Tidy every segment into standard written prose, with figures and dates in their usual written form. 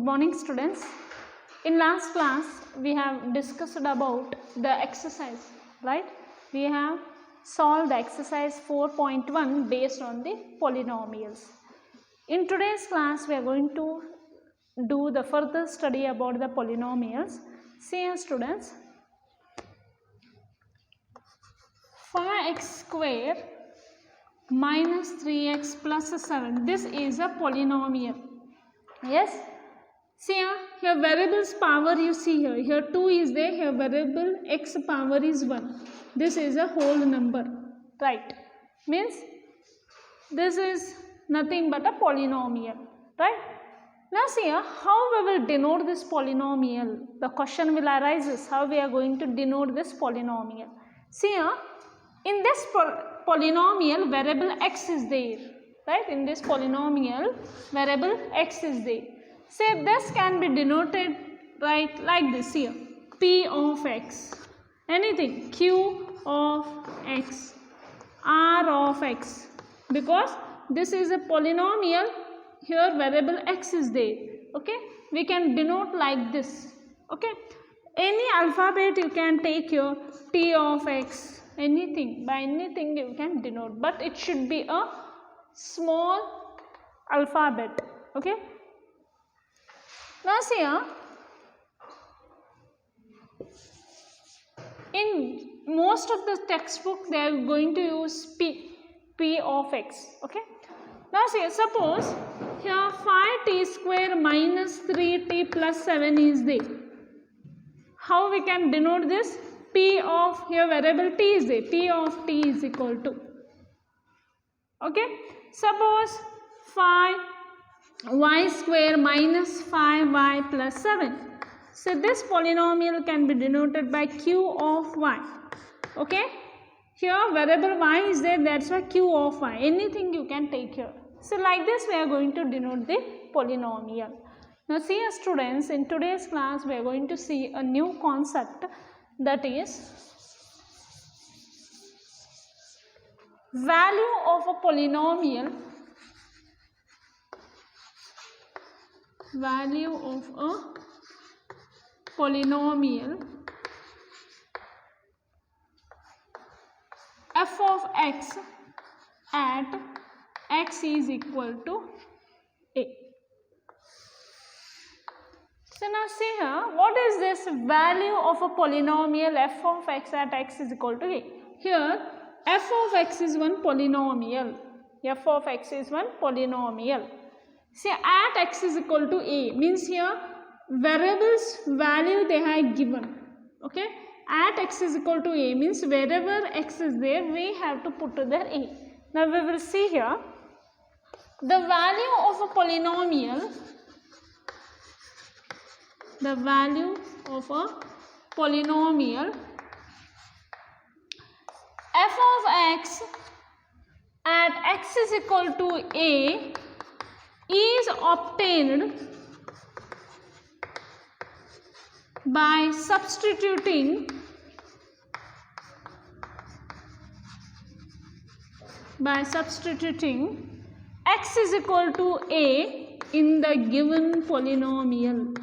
Good morning students. In last class we have discussed about the exercise, right? We have solved exercise 4.1 based on the polynomials. In today's class we are going to do the further study about the polynomials. See here students, 5x square minus 3x plus 7, this is a polynomial. Yes, see here variables power you see here 2 is there, here variable x power is 1, this is a whole number, right? Means this is nothing but a polynomial, right? Now see here how we will denote this polynomial. The question will arise is how we are going to denote this polynomial. See here, in this polynomial variable x is there, right? In this polynomial variable x is there. Say this can be denoted, right, like this here, p of x, anything, q of x, r of x, because this is a polynomial, here variable x is there, okay? We can denote like this, okay? Any alphabet you can take here, t of x, anything, by anything you can denote, but it should be a small alphabet, okay? Now see here, in most of the textbook they are going to use p of x, okay? Now see, suppose here 5t square minus 3t plus 7 is there. How we can denote this? P of, here variable t is there, p of t is equal to, okay? Suppose 5y square minus 5y plus 7. So this polynomial can be denoted by q of y, okay? Here variable y is there, that's why q of y, anything you can take here. So like this we are going to denote the polynomial. Now see students, in today's class we are going to see a new concept, that is value of a polynomial, value of a polynomial f of x at x is equal to a. So now see here, what is this value of a polynomial f of x at x is equal to a? Here f of x is one polynomial, f of x is one polynomial. See, at x is equal to a means here variables value they have given, okay? At x is equal to a means wherever x is there we have to put there a. Now we will see here the value of a polynomial, the value of a polynomial f of x at x is equal to a is obtained by substituting x is equal to a in the given polynomial.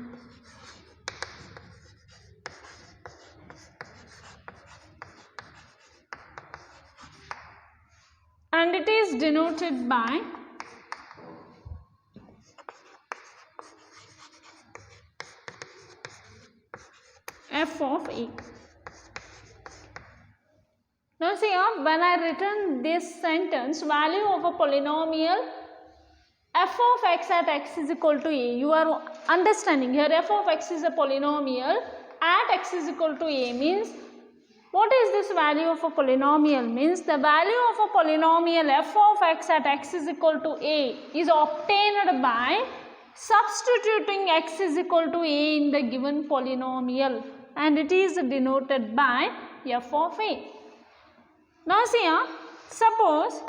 And it is denoted by f of a. Now see here, when I written this sentence, value of a polynomial f of x at x is equal to a, you are understanding here f of x is a polynomial at x is equal to a means what is this value of a polynomial? Means the value of a polynomial f of x at x is equal to a is obtained by substituting x is equal to a in the given polynomial, and it is denoted by f of a. Now see here, suppose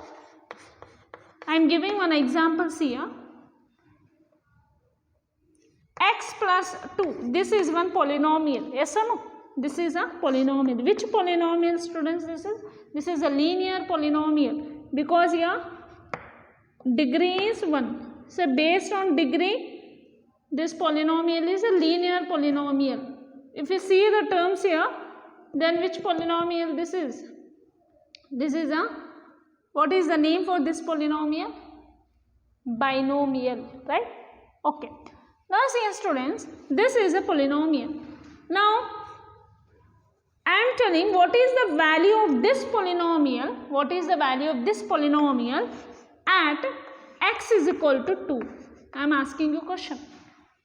I am giving one example here, x plus 2, this is one polynomial, yes or no? This is a polynomial. Which polynomial students this is? This is a linear polynomial because here degree is 1. So based on degree This polynomial is a linear polynomial. If you see the terms here, then which polynomial this is? This is a, what is the name for this polynomial? Binomial, right? Okay. Now see students, this is a polynomial. Now I am telling what is the value of this polynomial, what is the value of this polynomial at x is equal to 2. I am asking you a question.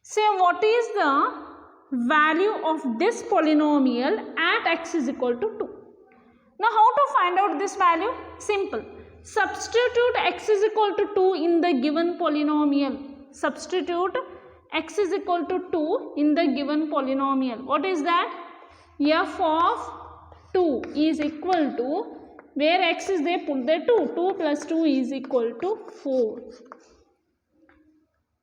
Say what is the value of this polynomial at x is equal to 2. Now how to find out this value? Simple. Substitute x is equal to 2 in the given polynomial. Substitute x is equal to 2 in the given polynomial. What is that? F of 2 is equal to, where x is there, put there 2. 2 plus 2 is equal to 4.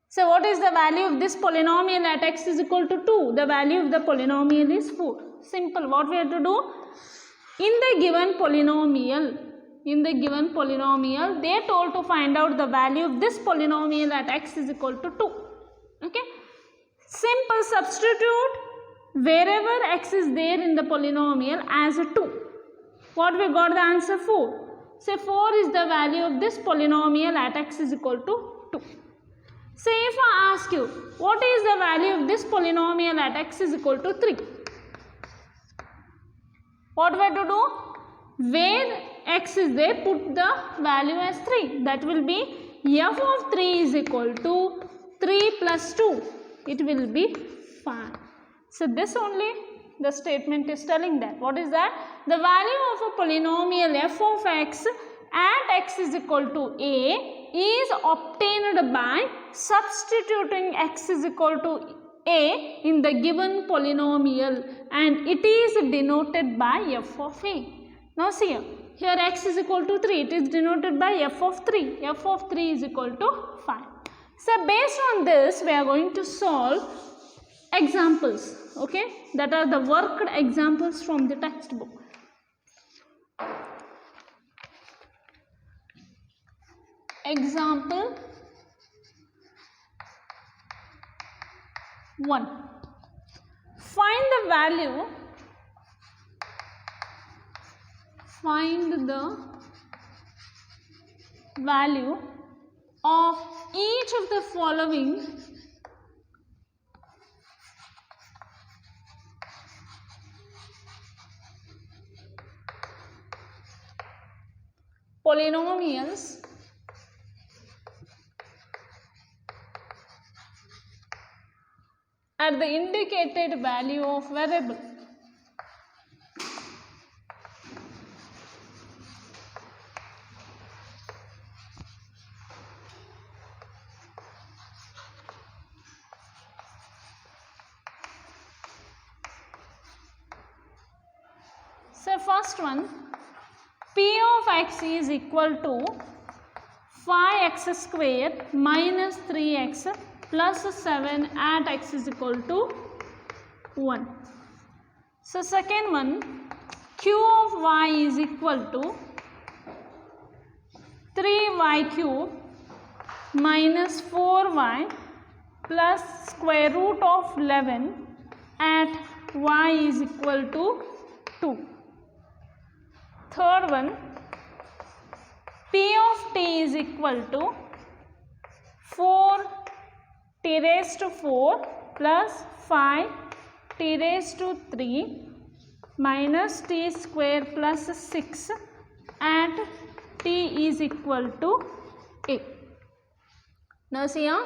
So what is the value of this polynomial at x is equal to 2? The value of the polynomial is 4. Simple. What we have to do? In the given polynomial, they are told to find out the value of this polynomial at x is equal to 2. Okay. Simple. Substitute wherever x is there in the polynomial as a 2. What we got the answer? 4. Say 4 is the value of this polynomial at x is equal to 2. Say if I ask you, what is the value of this polynomial at x is equal to 3? What we have to do? Where x is there, put the value as 3. That will be f of 3 is equal to 3 plus 2. It will be 5. So this only the statement is telling that. What is that? The value of a polynomial f of x at x is equal to a is obtained by substituting x is equal to a in the given polynomial, and it is denoted by f of a. Now see here x is equal to 3, it is denoted by f of 3. F of 3 is equal to 5. So based on this we are going to solve examples, okay, that are the worked examples from the textbook. Example 1. Find the value of each of the following polynomials at the indicated value of variable. So first one, p of x is equal to 5x square minus 3x plus 7 at x is equal to 1. So second one, q of y is equal to 3y cube minus 4y plus square root of 11 at y is equal to 2. Third one, p of t is equal to 4 t raised to 4 plus 5 t raised to 3 minus t square plus 6 at t is equal to a. Now see here,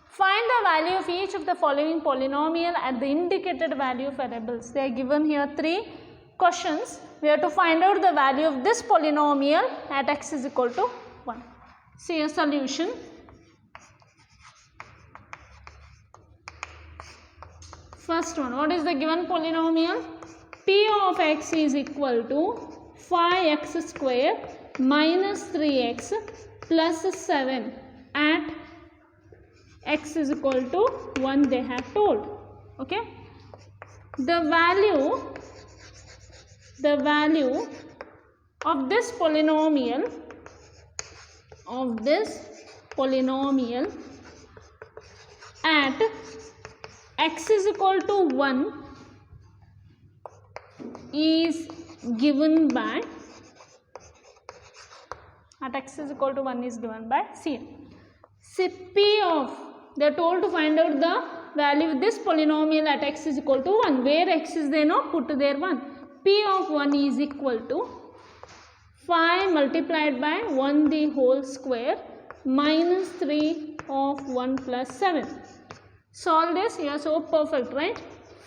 find the value of each of the following polynomial at the indicated value of variables. They are given here 3 questions. We have to find out the value of this polynomial at x is equal to 1. See a solution. First one, what is the given polynomial? P of x is equal to 5x square minus 3x plus 7 at x is equal to 1 they have told. Okay. The value of this polynomial at x is equal to 1 is given by, at x is equal to 1 is given by C. See, P of, they are told to find out the value of this polynomial at x is equal to 1. Where x is there, no, put there 1. P of 1 is equal to 5 multiplied by 1 the whole square minus 3 of 1 plus 7. Solve this, you are so perfect, right?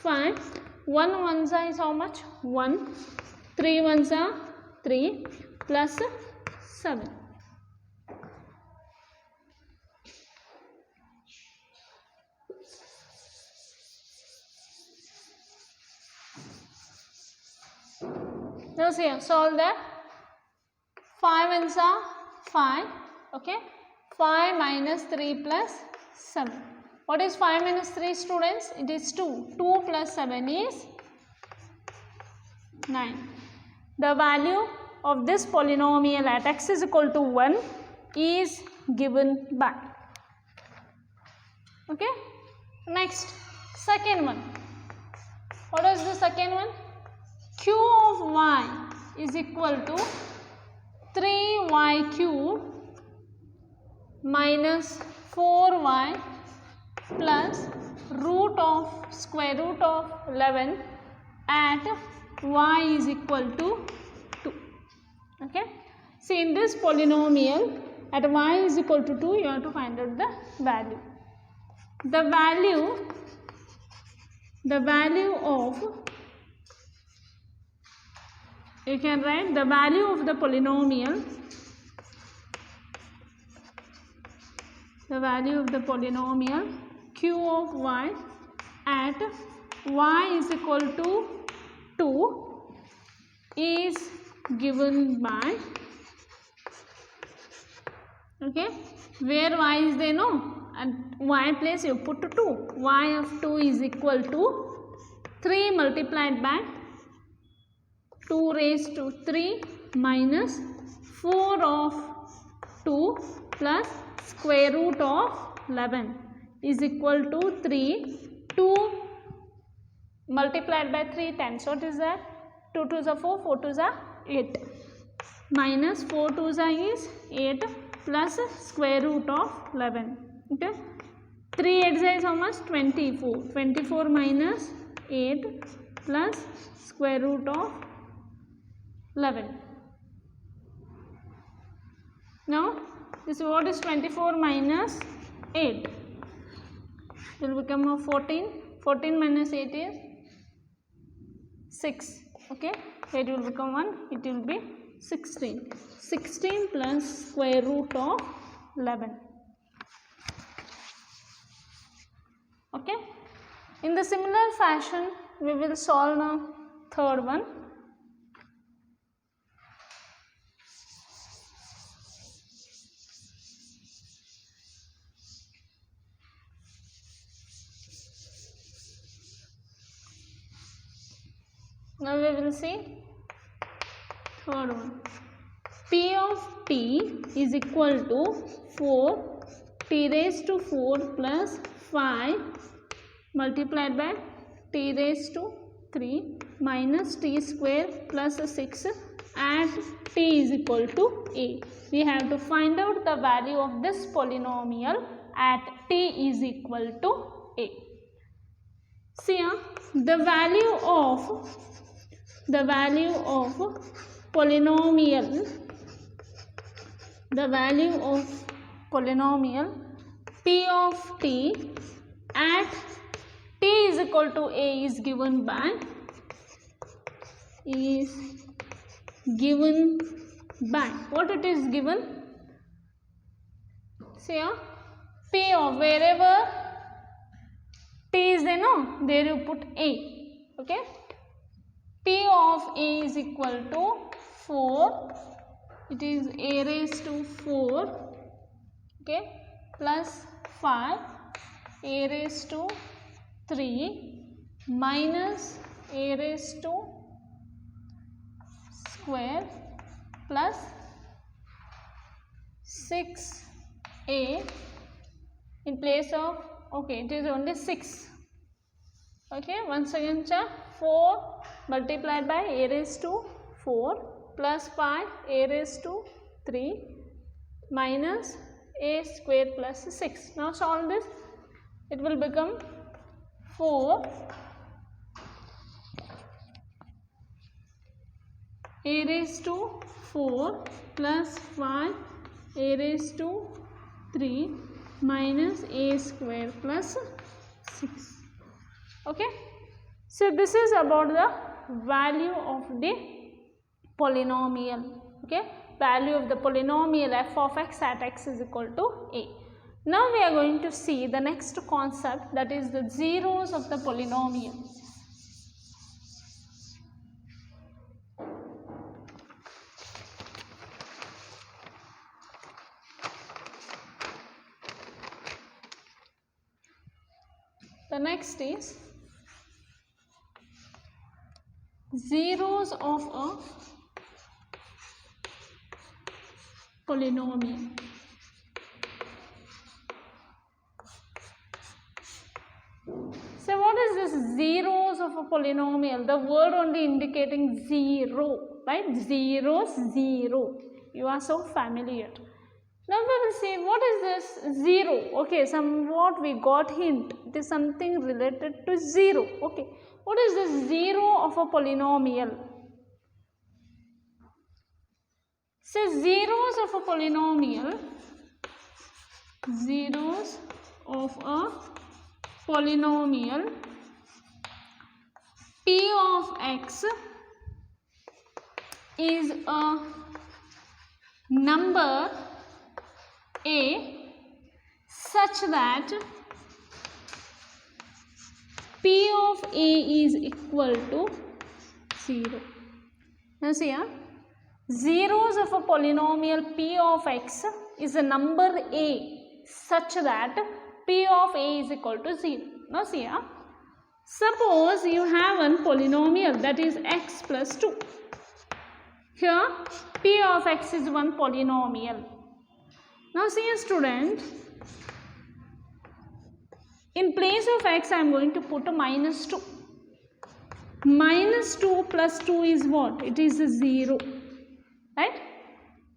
5, 1 ones are is how much? 1, 3 ones are 3 plus 7. Now see, solve that. 5 ones are 5, okay? 5 minus 3 plus 7. What is 5 minus 3, students? It is 2. 2 plus 7 is 9. The value of this polynomial at x is equal to 1 is given by. Okay? Next, second one. What is the second one? Q of y is equal to 3y cube minus 4y plus square root of 11 at y is equal to 2. Okay. See, in this polynomial at y is equal to 2, you have to find out the value. The value of, you can write the value of the polynomial, q of y at y is equal to 2 is given by, okay, where y is there, no, at y place you put 2, y of 2 is equal to 3 multiplied by 2 raised to 3 minus 4 of 2 plus square root of 11 is equal to 3. 2 multiplied by 3 times. What is that? 2 2s are 4, 4 2s are 8. Minus 4 2s are is 8 plus square root of 11. Okay. 3 8s is how much? 24. 24 minus 8 plus square root of 11. Now, this what is 24 minus 8? It will become a 14. 14 minus 8 is 6. Okay. Here it will become 1. It will be 16. 16 plus square root of 11. Okay. In the similar fashion, we will solve now third one. Now we will see third one. P of t is equal to 4 t raised to 4 plus 5 multiplied by t raised to 3 minus t square plus 6 at t is equal to a. We have to find out the value of this polynomial at t is equal to a. See, the value of polynomial p of t at t is equal to a is given by, what it is given? See, p of, wherever t is there, no, there you put a. Okay. P of a is equal to 4, it is a raised to 4, okay, plus 5, a raised to 3 minus a raised to square plus 6a, in place of okay, it is only 6. Okay, once again check. 4 multiplied by a raised to 4 plus 5 a raised to 3 minus a square plus 6. Now solve this. It will become 4 a raised to 4 plus 5 a raised to 3 minus a square plus 6. Okay, so this is about the value of the polynomial. Okay, value of the polynomial f of x at x is equal to a. Now we are going to see the next concept, that is the zeros of the polynomial. The next is zeros of a polynomial. So what is this zeros of a polynomial? The word only indicating 0, right? Zeros, 0. You are so familiar. Now we will see what is this 0. Okay, somewhat we got hint. It is something related to 0. Okay, what is the 0 of a polynomial? Say zeros of a polynomial. Zeros of a polynomial p of x is a number a such that p of a is equal to 0. Now see here, zeros of a polynomial p of x is a number a such that p of a is equal to 0. Now see here, suppose you have one polynomial that is x plus 2. Here p of x is one polynomial. Now see a student, in place of x I am going to put a minus 2. Minus 2 plus 2 is what? It is a 0. Right?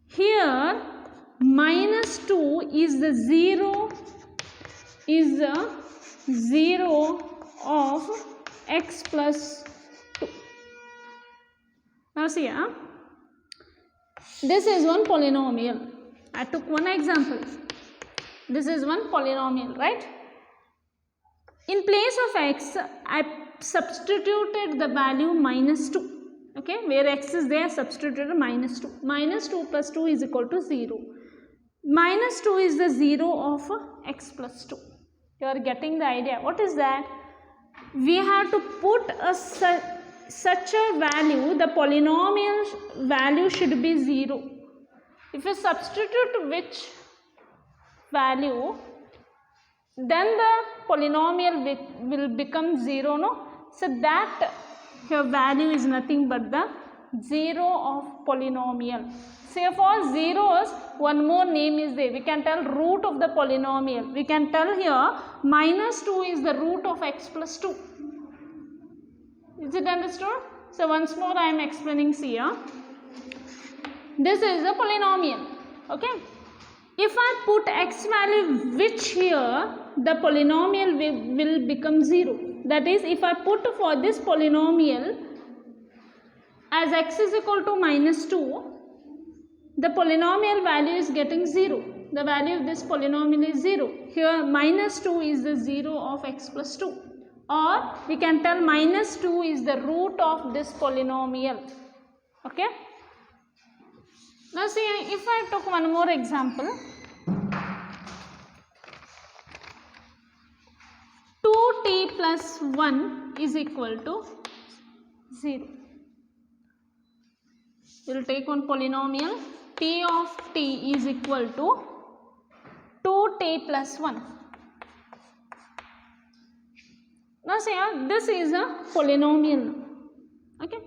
Here minus 2 is the 0, is the 0 of x plus 2. Now see here, this is one polynomial. I took one example. This is one polynomial, right? In place of x, I substituted the value minus 2. Okay, where x is there, substituted minus 2. Minus 2 plus 2 is equal to 0. Minus 2 is the 0 of x plus 2. You are getting the idea. What is that? We have to put a such a value, the polynomial value should be 0. If you substitute which value, then the polynomial will become 0, no? So that your value is nothing but the 0 of polynomial. Say for zeros, one more name is there. We can tell root of the polynomial. We can tell here minus 2 is the root of x plus 2. Is it understood? So once more I am explaining here. This is a polynomial. Okay. If I put x value which here, the polynomial will become 0. That is, if I put for this polynomial as x is equal to minus 2, the polynomial value is getting 0. The value of this polynomial is 0. Here minus 2 is the 0 of x plus 2. Or we can tell minus 2 is the root of this polynomial. Okay. Now see, if I took one more example. 2t plus 1 is equal to 0. We will take one polynomial. P of t is equal to 2t plus 1. Now see, this is a polynomial. Okay.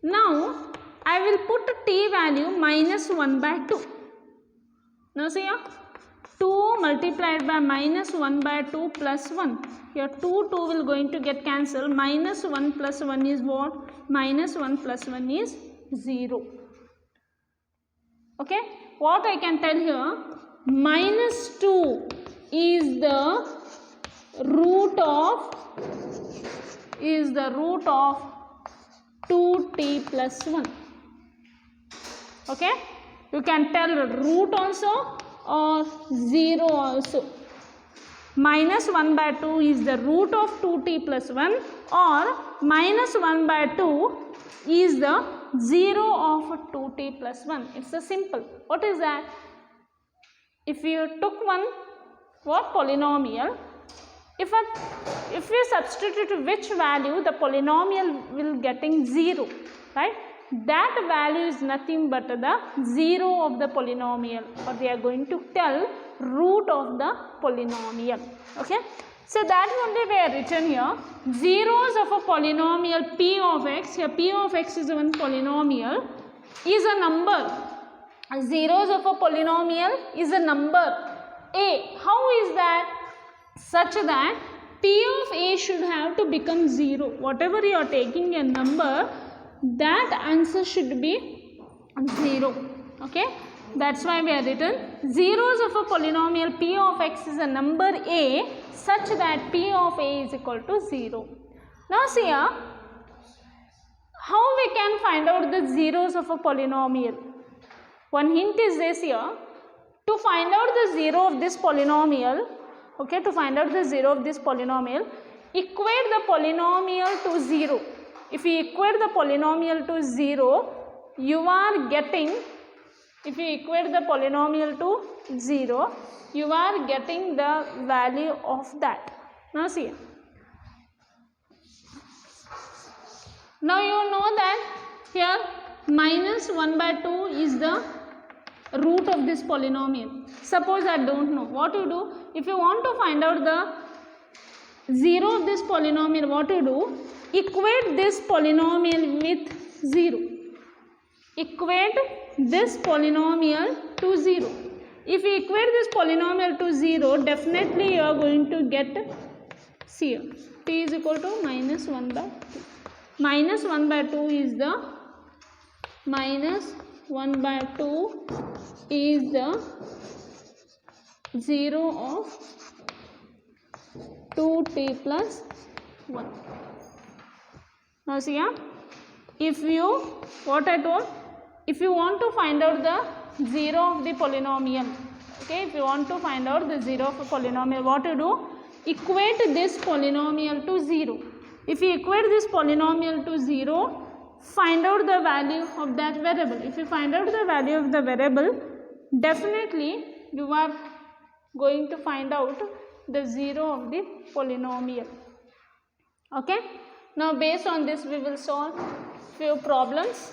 Now I will put t value minus 1 by 2. Now see here, 2 multiplied by minus 1 by 2 plus 1. Here 2 will going to get cancelled. Minus 1 plus 1 is what? Minus 1 plus 1 is 0. Okay. What I can tell here? Minus 2 is the root of 2t plus 1. Okay. You can tell root also or 0 also. Minus 1 by 2 is the root of 2t plus 1, or minus 1 by 2 is the 0 of 2t plus 1. It's a simple. What is that? If you took one polynomial, if we substitute which value, the polynomial will getting 0, right? That value is nothing but the 0 of the polynomial, or we are going to tell root of the polynomial. Okay. So that only we are written here. Zeros of a polynomial p of x, here p of x is one polynomial, is a number. Zeros of a polynomial is a number a. How is that? Such that p of a should have to become 0. Whatever you are taking a number, that answer should be 0. Okay. That's why we are written zeros of a polynomial p of x is a number a such that p of a is equal to 0. Now see here, how we can find out the zeros of a polynomial? One hint is this here. To find out the 0 of this polynomial, okay, to find out the 0 of this polynomial, equate the polynomial to 0. If you equate the polynomial to 0, you are getting, if you equate the polynomial to 0, you are getting the value of that. Now see. Now you know that here minus 1 by 2 is the root of this polynomial. Suppose I don't know. What you do? If you want to find out the 0 of this polynomial, what you do? Equate this polynomial with 0. Equate this polynomial to 0. If you equate this polynomial to 0, definitely you are going to get, see here, t is equal to minus 1 by 2. Minus 1 by 2 is the, minus 1 by 2 is the 0 of 2t plus 1. Now see here, if you, what I told, if you want to find out the 0 of the polynomial, okay, if you want to find out the 0 of a polynomial, what you do? Equate this polynomial to 0. If you equate this polynomial to 0, find out the value of that variable. If you find out the value of the variable, definitely you are going to find out the 0 of the polynomial. Okay. Now based on this we will solve few problems.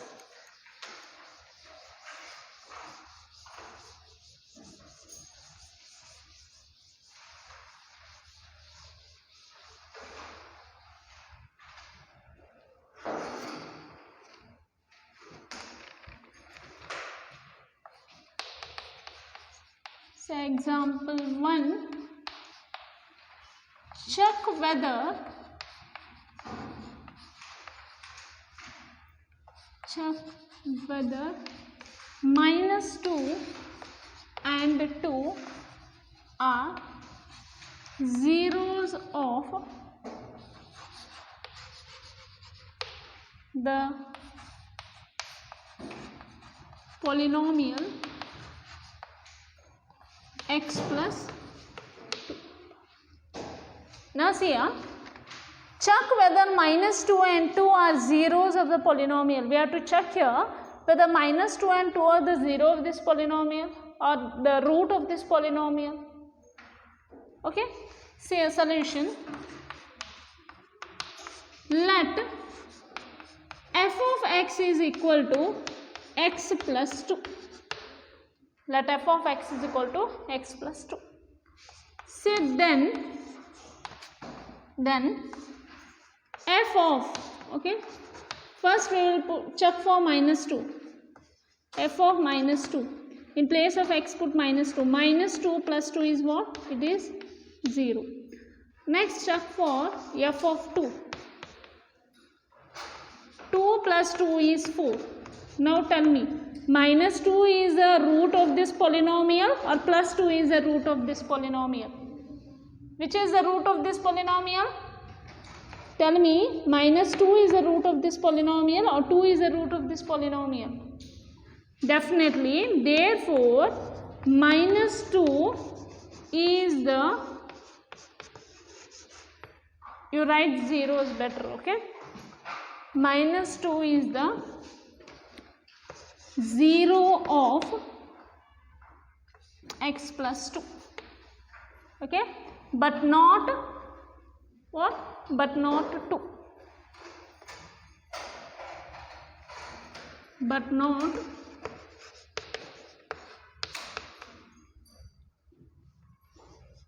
So example 1, check whether minus 2 and 2 are zeros of the polynomial x plus 2. Now see here, check whether minus 2 and 2 are zeros of the polynomial. We have to check here whether minus 2 and 2 are the 0 of this polynomial or the root of this polynomial. Okay. See a solution. Let f of x is equal to x plus 2. Let f of x is equal to x plus 2. Say then f of, okay, first we will check for minus 2. F of minus 2 In place of x put minus 2. Minus 2 plus 2 is what? It is 0. Next check for f of 2. 2 plus 2 is 4. Now tell me, minus 2 is the root of this polynomial or plus 2 is the root of this polynomial? Which is the root of this polynomial? Tell me, minus 2 is the root of this polynomial or 2 is the root of this polynomial? Definitely, therefore, minus 2 is the, you write zeros better, okay? Minus 2 is the 0 of x plus 2, okay? But not what? But not 2. But not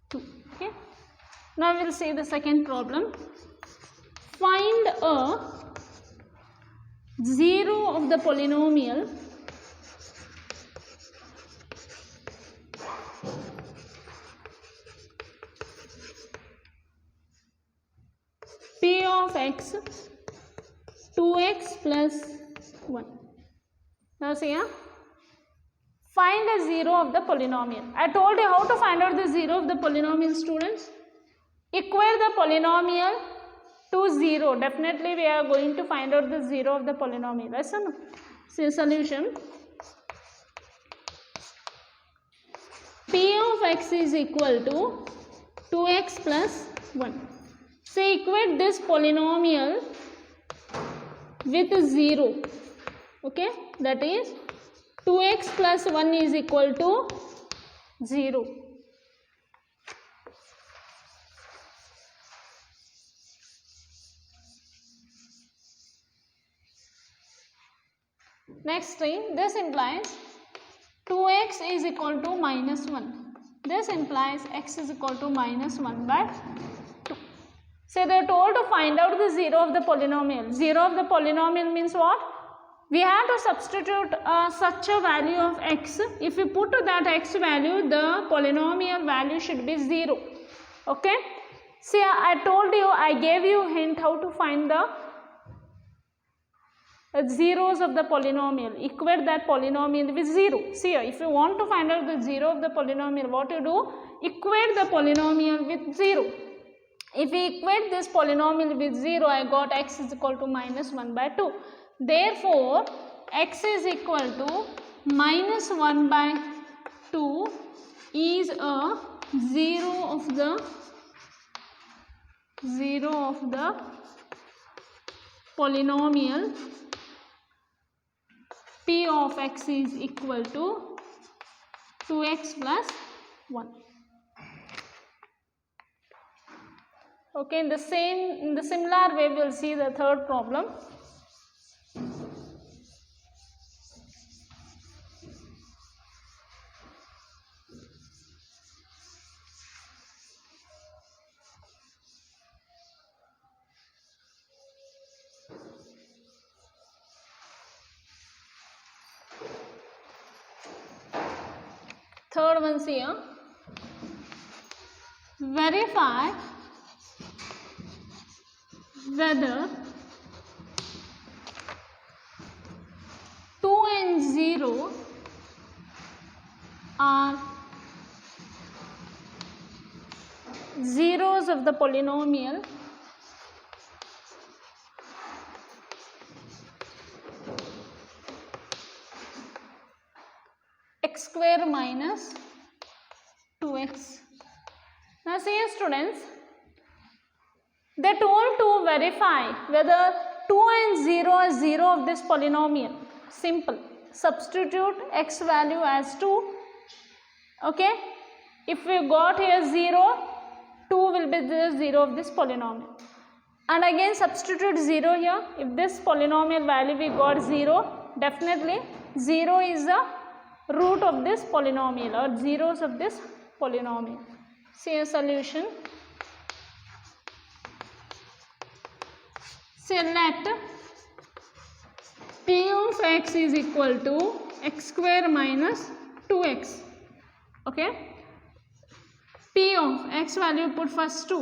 2. Okay. Now we will see the second problem. Find a 0 of the polynomial p of x 2x plus 1. Now see here, find a 0 of the polynomial. I told you how to find out the 0 of the polynomial, students. Equate the polynomial to 0. Definitely we are going to find out the 0 of the polynomial. Yes or no? See solution. P of x is equal to 2x plus 1. So equate this polynomial with 0. Okay, that is 2x plus 1 is equal to 0. Next thing, this implies 2x is equal to minus 1. This implies x is equal to minus 1 by 2. So they are told to find out the 0 of the polynomial. 0 of the polynomial means what? We have to substitute such a value of x. If we put that x value, the polynomial value should be 0. Okay. See, I told you, I gave you a hint how to find the zeros of the polynomial. Equate that polynomial with 0. See, if you want to find out the 0 of the polynomial, what you do? Equate the polynomial with 0. If we equate this polynomial with 0, I got x is equal to minus 1 by 2. Therefore, x is equal to minus 1 by 2 is a 0 of the polynomial p of x is equal to 2x plus 1. Okay, in the similar way we will see the third problem. Third one here. Verify whether 2 and 0 are zeros of the polynomial x square minus 2x. Now see students, they told to verify whether 2 and 0 are 0 of this polynomial. Simple. Substitute x value as 2. Okay. If we got here 0, 2 will be the 0 of this polynomial. And again substitute 0 here. If this polynomial value we got 0, definitely 0 is the root of this polynomial or zeros of this polynomial. See a solution. Select p of x is equal to x square minus 2x. Okay, p of x value put first 2.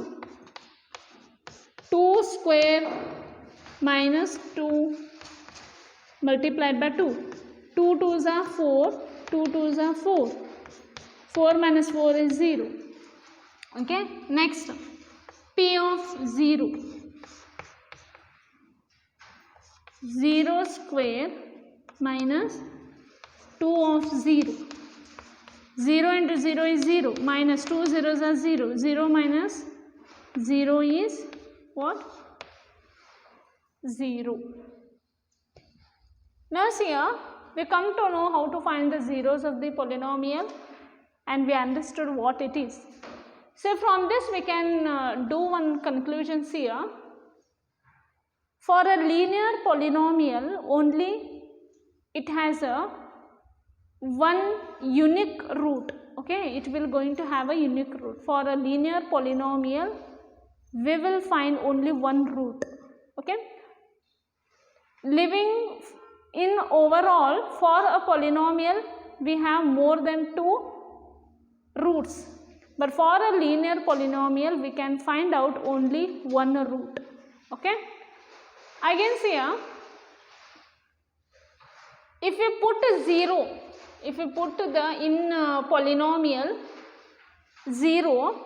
2 square minus 2 multiplied by 2. 2 2s are 4, 2 2s are 4. 4 minus 4 is 0. Okay, next p of 0. 0 square minus 2 of 0. 0 into 0 is 0, minus 2 zeros are 0. 0 minus 0 is what? 0. Now see here, we come to know how to find the zeros of the polynomial, and we understood what it is. So from this we can do one conclusion here. For a linear polynomial, only it has a one unique root. Okay, it will going to have a unique root. For a linear polynomial, we will find only one root. Okay, living in overall, for a polynomial we have more than 2 roots, but for a linear polynomial we can find out only one root. Okay, again see here, if we put 0, if we put the in polynomial 0,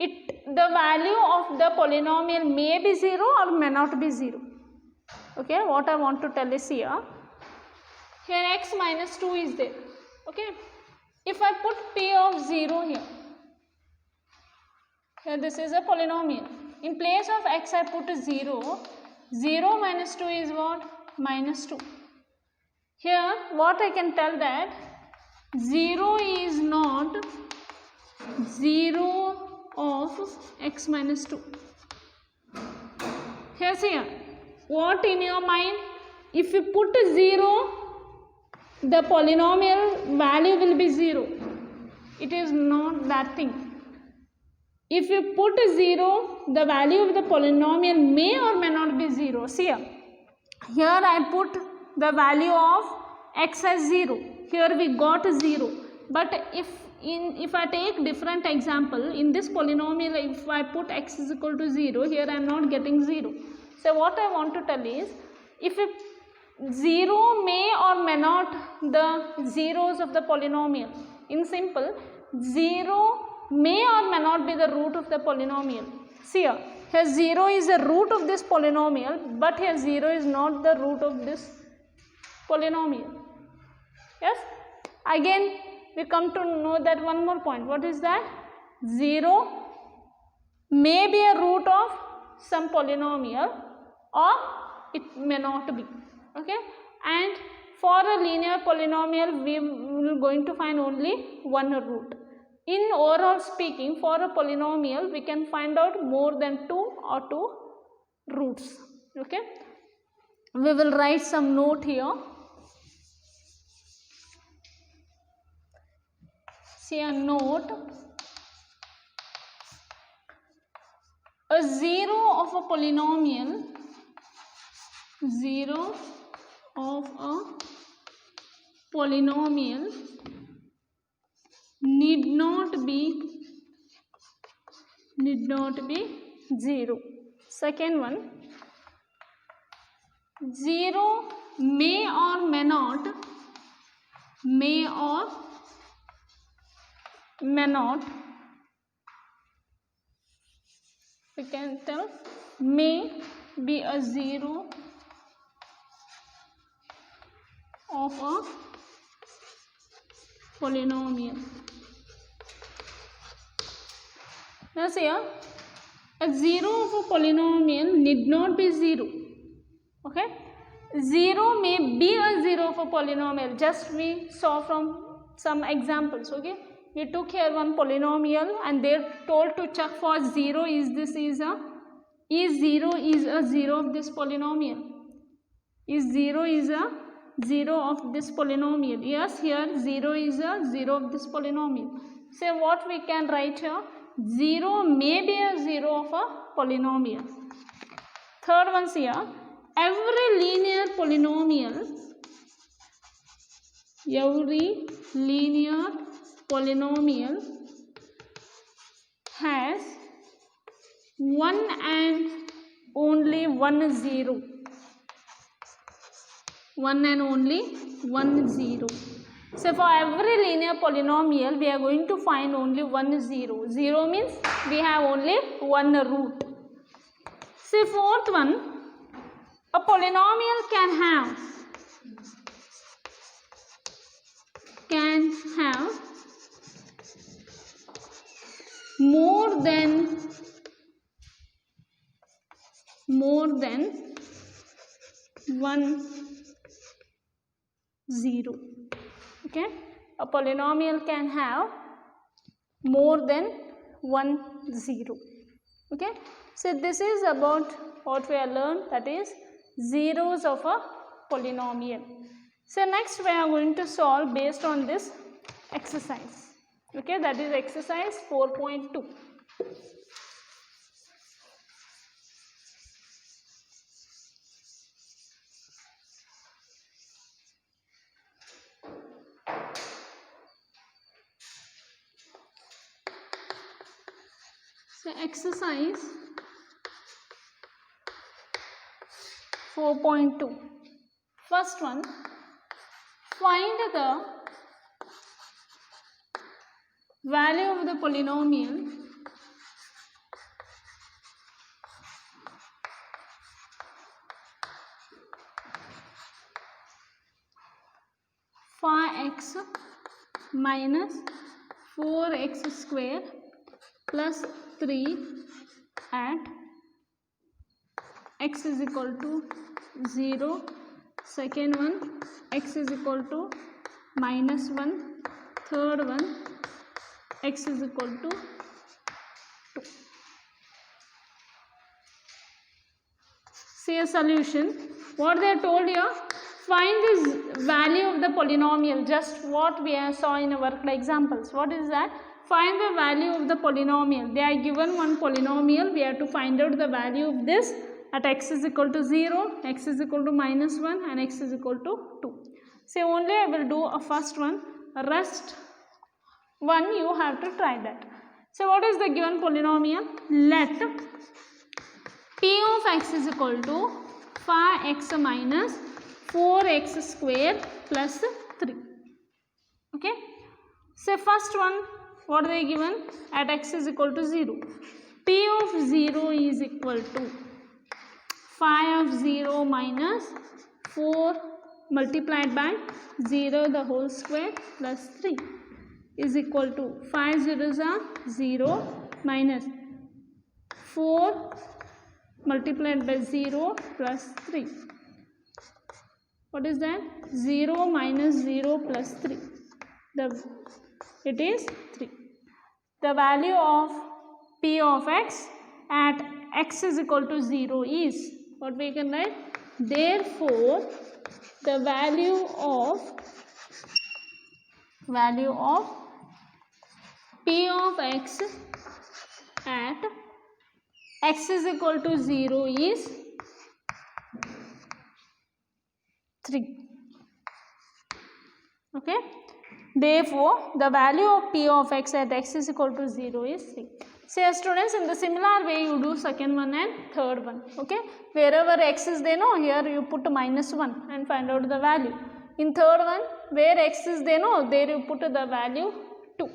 the value of the polynomial may be 0 or may not be 0. Okay, what I want to tell is here x minus 2 is there. Okay, if I put p of 0 here this is a polynomial. In place of x I put 0. 0 minus 2 is what? Minus 2. Here what I can tell that 0 is not 0 of x minus 2. Here see here, what in your mind? If you put 0, the polynomial value will be 0. It is not that thing. If you put 0, the value of the polynomial may or may not be 0. See here, I put the value of x as 0. Here we got 0. But if I take different example, in this polynomial if I put x is equal to 0, here I am not getting 0. So what I want to tell is, if 0 may or may not the zeros of the polynomial. In simple, 0 may or may not be the root of the polynomial. See here 0 is the root of this polynomial, but here 0 is not the root of this polynomial. Yes, again we come to know that one more point. What is that? 0 may be a root of some polynomial or it may not be. Okay, and for a linear polynomial we will going to find only one root. In overall speaking, for a polynomial we can find out more than 2 or 2 roots. Okay, we will write some note here. See a note. A 0 of a polynomial, 0 of a polynomial need not be 0. Second one, 0 may or may not, we can tell may be a 0 of a polynomial. Now see here, a 0 of a polynomial need not be 0. Okay, 0 may be a 0 of a polynomial. Just we saw from some examples. Okay, we took here one polynomial and they told to check for 0 is 0 is a 0 of this polynomial. Is 0 is a 0 of this polynomial. Yes, here 0 is a 0 of this polynomial. So what we can write here? 0 may be a 0 of a polynomial. Third one here, every linear polynomial every linear polynomial has one and only one zero. One and only one zero. So for every linear polynomial we are going to find only one zero. Zero means we have only one root. See, fourth one, a polynomial can have more than one zero. Okay, a polynomial can have more than one zero. Okay, so this is about what we have learned, that is zeros of a polynomial. So next we are going to solve based on this exercise. Okay, that is exercise 4.2. So exercise 4.2. First one, find the value of the polynomial phi x minus 4x square plus 3 at x is equal to 0. Second one, x is equal to minus 1. Third one, x is equal to 2. See a solution. What they are told here, find this value of the polynomial, just what we saw in our examples. What is that? Find the value of the polynomial. They are given one polynomial, we have to find out the value of this at x is equal to 0, x is equal to minus 1 and x is equal to 2. So only I will do a first one, rest one you have to try that. So what is the given polynomial? Let p of x is equal to phi x minus 4x square plus 3. Okay. So first one, what are they given? At x is equal to 0. P of 0 is equal to phi of 0 minus 4 multiplied by 0 the whole square plus 3 is equal to phi zeros are 0 minus 4 multiplied by 0 plus 3. What is that? 0 minus 0 plus 3. It is 3. The value of p of x at x is equal to 0 is, what we can write? Therefore, the value of p of x at x is equal to 0 is 3. Okay. Therefore, the value of p of x at x is equal to 0 is 3. So students, in the similar way you do second one and third one. Okay. Wherever x is there, no, here you put minus 1 and find out the value. In third one, where x is there, no, there you put the value 2.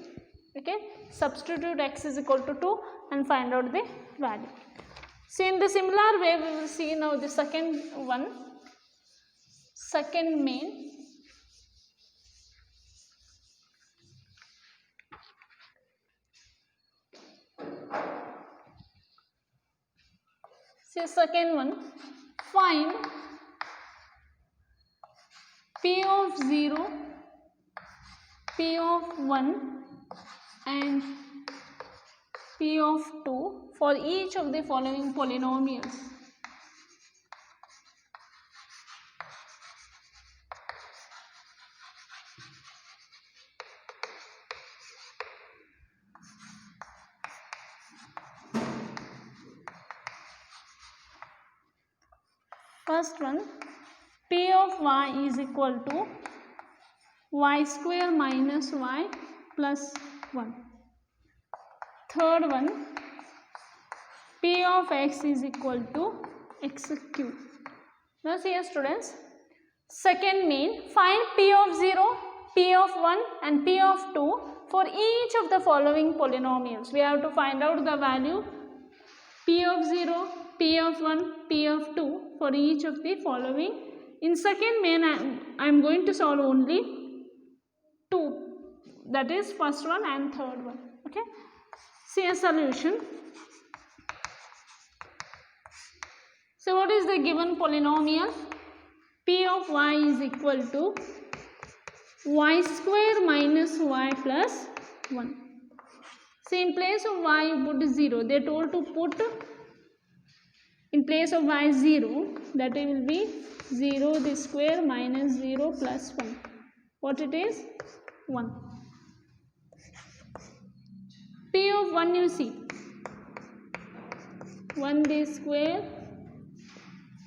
Okay. Substitute x is equal to 2 and find out the value. So in the similar way we will see now the second one, second main. So second one, find p of 0, p of 1 and p of 2 for each of the following polynomials. First one, p of y is equal to y square minus y plus 1. Third one, p of x is equal to x cube. Now see students, second main, find p of 0, p of 1 and p of 2 for each of the following polynomials. We have to find out the value p of 0, p of 1, p of 2 for each of the following. In second main, I am going to solve only 2, that is first one and third one. Okay, see a solution. So what is the given polynomial? P of y is equal to y square minus y plus 1. So in place of y you put 0. They told to put in place of y 0, that it will be 0 the square minus 0 plus 1. What it is? 1. P of 1 you see, 1 the square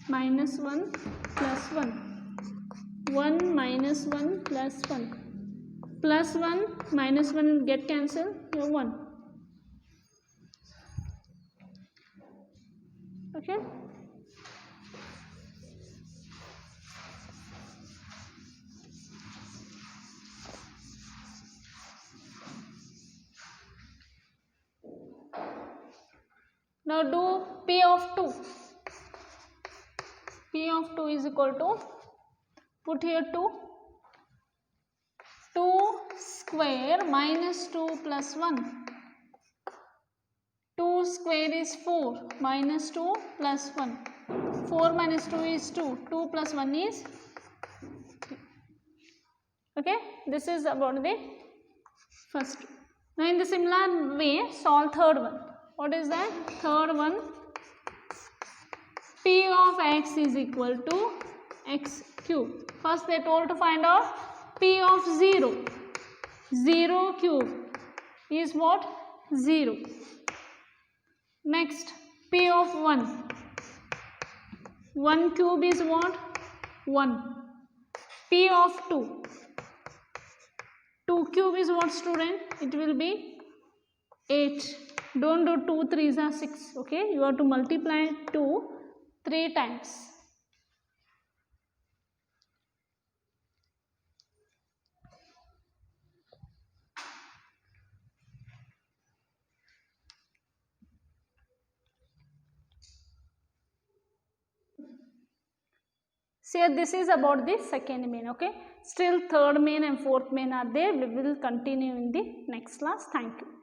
minus 1 plus 1. 1 minus 1 plus 1. Plus 1 minus 1 will get cancelled. Here 1. Okay. Now do P of 2. P of 2 is equal to, put here 2. 2 square minus 2 plus 1. 2 square is 4 minus 2 plus 1. 4 minus 2 is 2. 2 plus 1 is 3. Okay, this is about the first. Now in the similar way, solve third one. What is that? Third one, P of x is equal to x cube. First they told to find out P of 0. 0 cube is what? 0. Next, P of 1. 1 cube is what? 1. P of 2. 2 cube is what, student? It will be 8. Don't do 2 3s are 6. Okay, you have to multiply 2 3 times. So this is about the second main. Okay, still third main and fourth main are there. We will continue in the next class. Thank you.